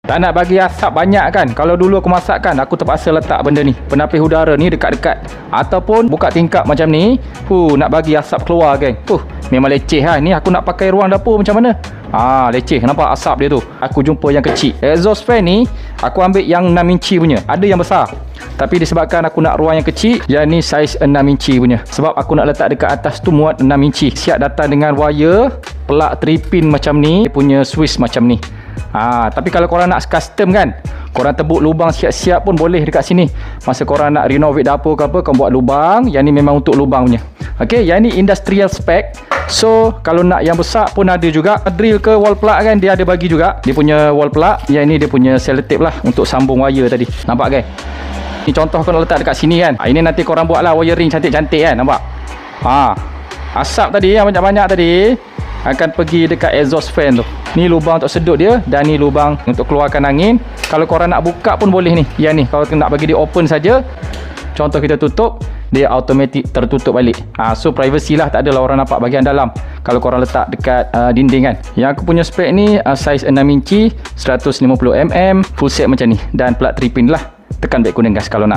Tak nak bagi asap banyak kan. Kalau dulu aku masak kan, aku terpaksa letak benda ni, penapis udara ni dekat-dekat, ataupun buka tingkap macam ni. Nak bagi asap keluar geng. Memang leceh lah. Ni aku nak pakai ruang dapur macam mana? Leceh. Nampak asap dia tu. Aku jumpa yang kecil. Exhaust fan ni aku ambil yang 6 inci punya. Ada yang besar, tapi disebabkan aku nak ruang yang kecil, yang ni saiz 6 inci punya. Sebab aku nak letak dekat atas tu muat 6 inci. Siap datang dengan wire, pelak 3 pin macam ni, dia punya switch macam ni. Tapi kalau korang nak custom kan, korang tebuk lubang siap-siap pun boleh dekat sini. Masa korang nak renovate dapur ke apa, korang buat lubang. Yang ni memang untuk lubang punya. Okay, yang ni industrial spec. So kalau nak yang besar pun ada juga. Drill ke wall plug kan, dia ada bagi juga. Dia punya wall plug. Yang ni dia punya sellotape lah untuk sambung wire tadi. Nampak kan? Ni contoh kau nak letak dekat sini kan. Ini nanti korang buat lah wiring cantik-cantik kan. Nampak? Asap tadi yang banyak-banyak tadi akan pergi dekat exhaust fan tu. Ni lubang untuk sedut dia, dan ni lubang untuk keluarkan angin. Kalau korang nak buka pun boleh ni. Yang ni kalau nak bagi dia open saja, contoh kita tutup, dia automatic tertutup balik. So privacy lah, tak adalah orang nampak bahagian dalam kalau korang letak dekat dinding kan. Yang aku punya spek ni saiz 6 inci, 150mm, full set macam ni, dan plug 3 pin lah. Tekan baik kuning gas kalau nak.